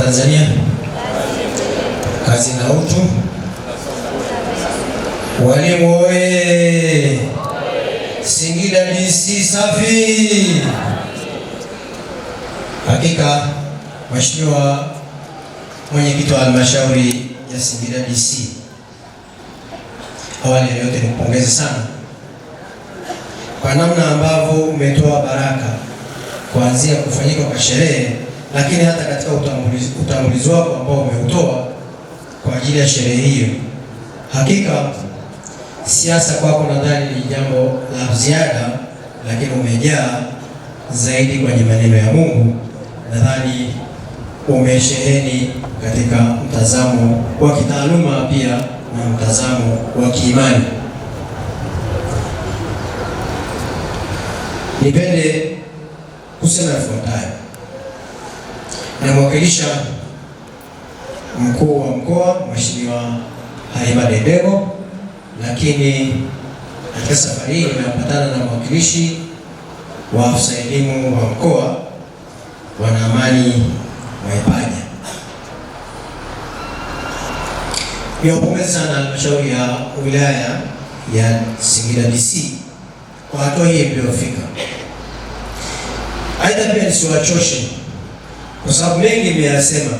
Tanzania, kazi na utu. Walimu oye! Singida DC safi! Hakika Mheshimiwa Mwenyekiti wa Halmashauri ya Singida DC, awali ya yote nikupongeze sana kwa namna ambavyo umetoa baraka kuanzia kufanyika kwa sherehe, lakini hata katika utambulizi wako ambao umeutoa kwa ajili ya sherehe hiyo. Hakika siasa kwako nadhani ni jambo la ziada, lakini umejaa zaidi kwenye maneno ya Mungu. Nadhani umesheheni katika mtazamo wa kitaaluma pia na mtazamo wa kiimani. Nipende kusema yafuatayo. Namwakilisha mkuu wa mkoa Mheshimiwa Halima Dendego, lakini katika safari hii nimepatana na mwakilishi wa afisa elimu wa mkoa Bwana Amani Mwaipaja. Niwapongeze sana halmashauri ya wilaya ya Singida DC kwa hatua hii iliyofika. Aidha pia nisiwachoshe kwa sababu mengi nimeyasema,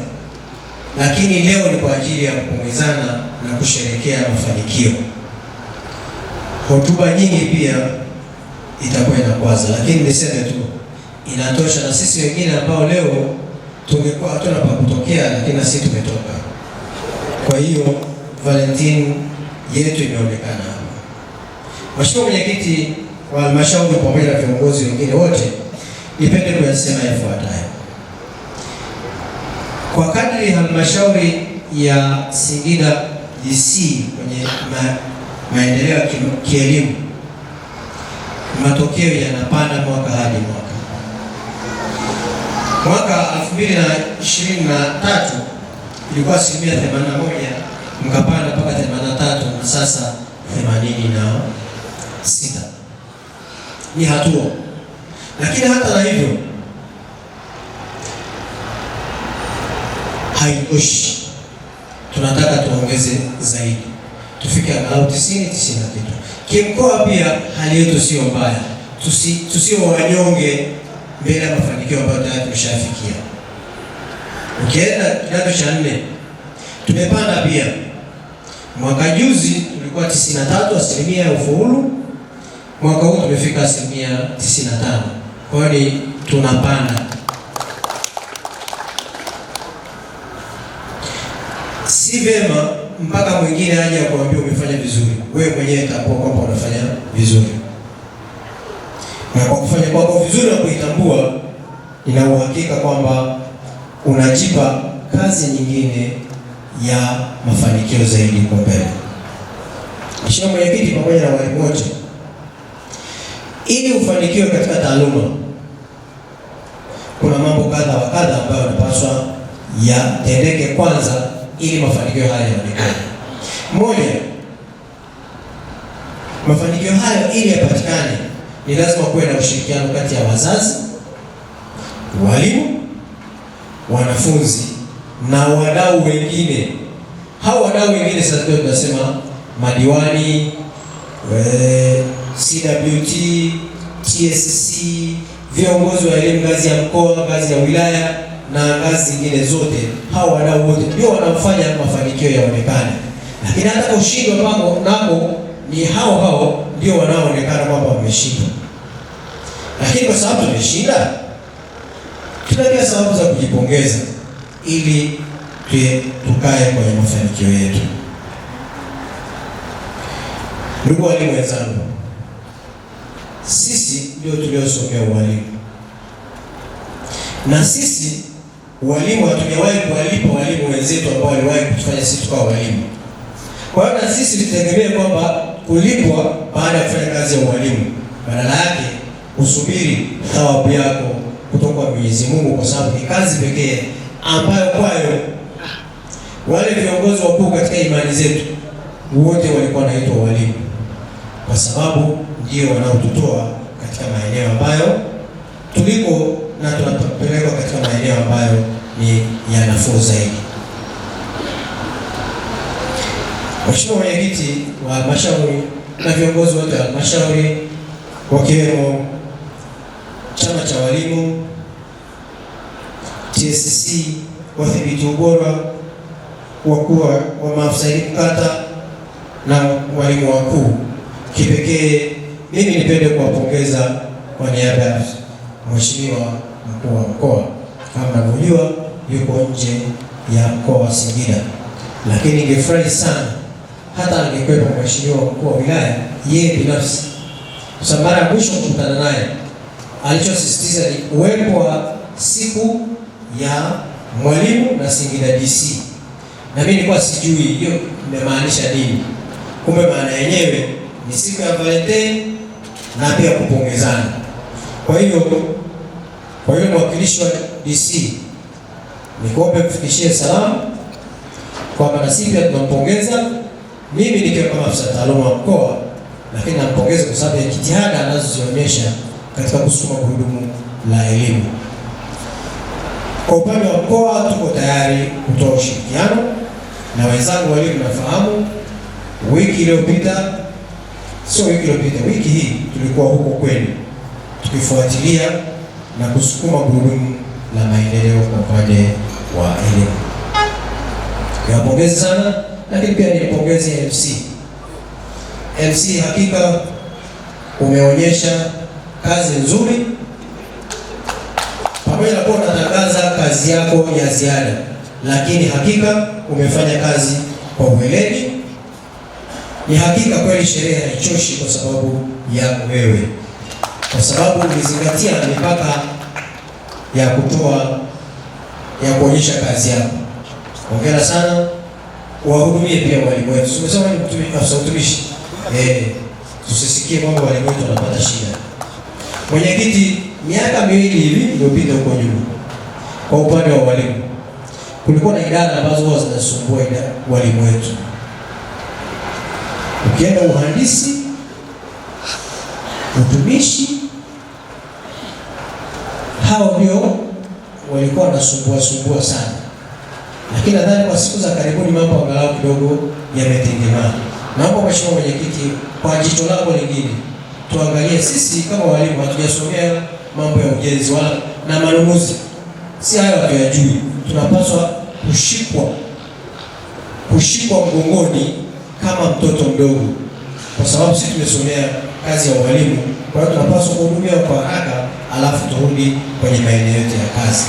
lakini leo ni kwa ajili ya kupongezana na kusherehekea mafanikio. Hotuba nyingi pia itakuwa inakwaza, lakini niseme tu inatosha, na sisi wengine ambao leo tungekuwa hatuna pa kutokea, lakini sisi tumetoka. Kwa hiyo Valentine yetu imeonekana hapa. Mheshimiwa Mwenyekiti wa halmashauri pamoja na viongozi wengine wote, nipende kuyasema yafuatayo. Kwa kadri halmashauri ya Singida DC kwenye maendeleo ya kielimu, matokeo yanapanda mwaka hadi mwaka. Mwaka 2023 ilikuwa 81, mkapanda mpaka 83 na sasa 86. Ni hatua. Lakini hata na hivyo haitoshi. Tunataka tuongeze zaidi. Tufike angalau 90 na kitu. Kimkoa pia hali yetu sio mbaya. Tusio wanyonge mbele ya mafanikio ambayo tayari tumeshafikia. Ukienda kidato cha 4 tumepanda pia. Mwaka juzi tulikuwa 93% ya ufaulu. Mwaka huu tumefika 95%. Kwa hiyo tunapanda. Si vema mpaka mwingine aje kuambia umefanya vizuri. Wewe mwenyewe tambua kwamba unafanya vizuri. Na kwa kufanya kwako vizuri na kuitambua, ina uhakika kwamba unajipa kazi nyingine ya mafanikio zaidi kwa mbele. Mheshimiwa Mwenyekiti pamoja na walimu wote, ili ufanikiwe katika taaluma, kuna mambo kadha wa kadha ambayo yanapaswa yatendeke kwanza ili mafanikio haya yaonekane. Moja, mafanikio haya ili yapatikane ni lazima kuwe na ushirikiano kati ya wazazi, walimu, wanafunzi na wadau wengine. Hao wadau wengine sasa tunasema madiwani, CWT, TSC, viongozi wa elimu ngazi ya mkoa, ngazi ya wilaya na ngazi zingine zote. Hao wadau wote ndio wanafanya mafanikio yaonekane. Lakini hata kushindwa nako ni hao ndio wanaoonekana kwamba wameshinda. Lakini kwa sababu tumeshinda, tunalia sababu za kujipongeza ili tukae kwenye mafanikio yetu. Ndugu walimu wenzangu, sisi ndio tuliosomea ualimu. Na sisi walimu hatujawahi kuwalipa walimu wenzetu ambao waliwahi kutufanya sisi tukawa walimu. Kwa hiyo na sisi tutegemee kwamba kulipwa baada ya kufanya kazi ya ualimu. Badala yake usubiri thawabu yako kutoka kwa Mwenyezi Mungu, kwa sababu ni kazi pekee ambayo kwayo wale viongozi wakuu katika imani zetu wote walikuwa wanaitwa walimu, kwa sababu ndio wanaotutoa katika maeneo ambayo tuliko na tunapelekwa katika maeneo ambayo ni ya nafuu zaidi. Mheshimiwa Mwenyekiti wa halmashauri na viongozi wote wa halmashauri wakiwemo chama cha walimu, TSC, wadhibiti ubora, wakuu wa maafisa elimu kata na walimu wakuu, kipekee mimi nipende kuwapongeza kwa niaba ya Mheshimiwa mkuu wa mkoa. Kama mnavyojua yuko nje ya mkoa wa Singida, lakini ningefurahi sana hata angekuwepo Mheshimiwa mkuu wa wilaya yeye binafsi, kwa sababu mara ya mwisho kukutana naye alichosisitiza ni uwepo wa siku ya mwalimu na Singida DC, na mimi nilikuwa sijui hiyo imemaanisha nini. Kumbe maana yenyewe ni siku ya Valentine na pia kupongezana. Kwa hiyo mwakilishi wa DC, nikuombe kufikishie salamu kwamba na sisi pia tunampongeza. Mimi nikiwa kama afisa taaluma wa mkoa, lakini nampongeza kwa sababu ya jitihada anazozionyesha katika kusukuma gurudumu la elimu. Kwa upande wa mkoa tuko tayari kutoa ushirikiano na wenzangu walimu. Nafahamu wiki hii tulikuwa huko kwenu tukifuatilia na kusukuma gurudumu la maendeleo kwa upande wa elimu. Niwapongeze sana, lakini pia nipongeze MC, hakika umeonyesha kazi nzuri, pamoja na kuwa unatangaza kazi yako ya ziada, lakini hakika umefanya kazi kwa weledi. Ni hakika kweli sherehe haichoshi kwa sababu ya wewe, kwa sababu ulizingatia mipaka ya kuonyesha kazi yako. Hongera sana, wahudumie pia walimu wetu. Tumesema ni afisa utumishi, tusisikie kwamba walimu wetu wanapata shida. Mwenyekiti, miaka 2 hivi iliyopita huko nyuma, kwa upande wa walimu kulikuwa na idara ambazo huwa zinasumbua walimu wetu. Ukienda uhandisi, utumishi, hao ndio walikuwa wanasumbua sana. Lakini nadhani kwa siku za karibuni mambo angalau kidogo yametengemana. Naomba Mheshimiwa Mwenyekiti, kwa jicho lako lingine tuangalie, sisi kama walimu hatujasomea mambo ya ujenzi wala na manunuzi, si hayo hatuyajui. Tunapaswa kushikwa mgongoni kama mtoto mdogo, kwa sababu sisi tumesomea kazi ya walimu. Kwa hiyo tunapaswa kuhudumia kwa haraka, alafu turudi kwenye maeneo yetu ya kazi.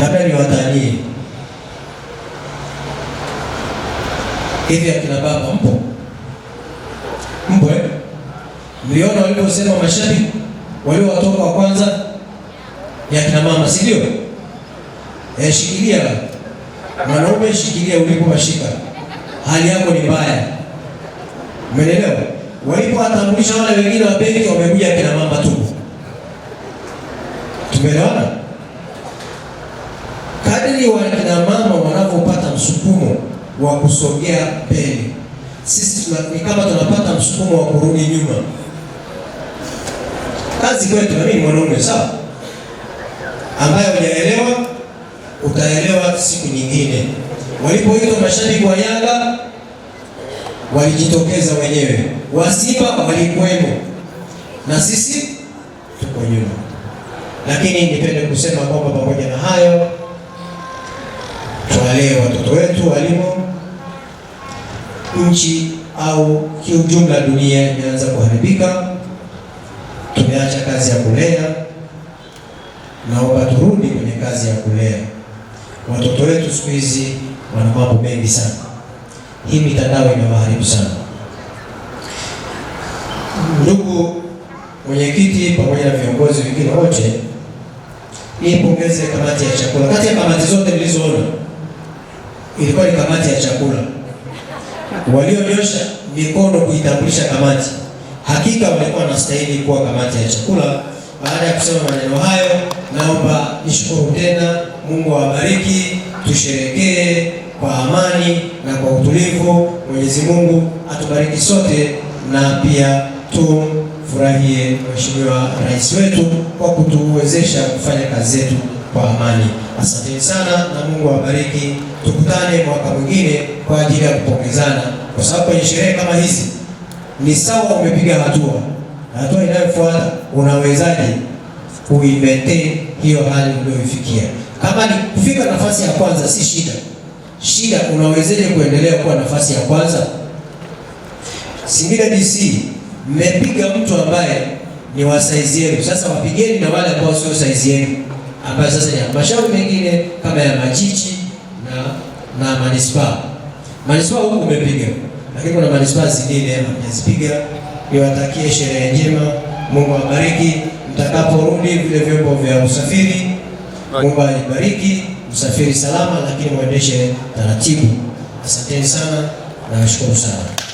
Labda niwatanie hivi, akina baba mpo? Mliona waliposema mashabiki waliowatoka wa kwanza ni akina mama, si ndio? Shikilia mwanaume, shikilia ulipomashika, hali yako ni mbaya. Umeelewa? Walipowatambulisha wale wengine wa benki, wamekuja akina mama tu. Tumeelewana? Kadiri wa akina mama wanapopata msukumo wa kusogea mbele, sisi ni kama tunapata msukumo wa kurudi nyuma. Kazi kwetu, na mimi mwanaume sawa, ambaye hujaelewa utaelewa siku nyingine. Walipoitwa mashabiki wa Yanga walijitokeza wenyewe, wa Simba walikuwemo, na sisi tuko nyuma. Lakini nipende kusema kwamba pamoja na hayo, tuwalee watoto wetu walimu. Nchi au kiujumla dunia imeanza kuharibika, tumeacha kazi ya kulea. Naomba turudi kwenye kazi ya kulea watoto wetu. Siku hizi wana mambo mengi sana, hii mitandao inawaharibu sana. Ndugu Mwenyekiti, pamoja na viongozi wengine wote, nipongeze kamati ya chakula. Kati ya kamati zote nilizoona, ilikuwa ni kamati ya chakula. Walionyosha mikono kuitambulisha kamati, hakika walikuwa wanastahili kuwa kamati ya chakula. Baada ya kusema maneno hayo, naomba nishukuru tena. Mungu awabariki, tusherekee kwa amani na kwa utulivu. Mwenyezi Mungu atubariki sote na pia tumfurahie Mheshimiwa Rais wetu kwa kutuwezesha kufanya kazi zetu kwa amani. Asanteni sana na Mungu awabariki. Tukutane mwaka mwingine kwa ajili ya kupongezana, kwa sababu kwenye sherehe kama hizi ni sawa umepiga hatua. Hatua inayofuata unawezaje kuimaintain hiyo hali uliyoifikia. Kama ni kufika nafasi ya kwanza si shida. Shida unawezaje kuendelea kuwa nafasi ya kwanza? Singida DC mmepiga mtu ambaye ni wa size yenu. Sasa wapigeni na wale ambao sio size yenu, ambayo sasa ni halmashauri mengine kama ya Machichi na manispaa. Manispaa huko umepiga, lakini kuna manispaa zingine hazipiga. Niwatakie sherehe njema, Mungu awabariki. Mtakaporudi vile vyombo vya usafiri, Mungu awabariki, msafiri salama, lakini muendeshe taratibu. Asanteni sana na nashukuru sana.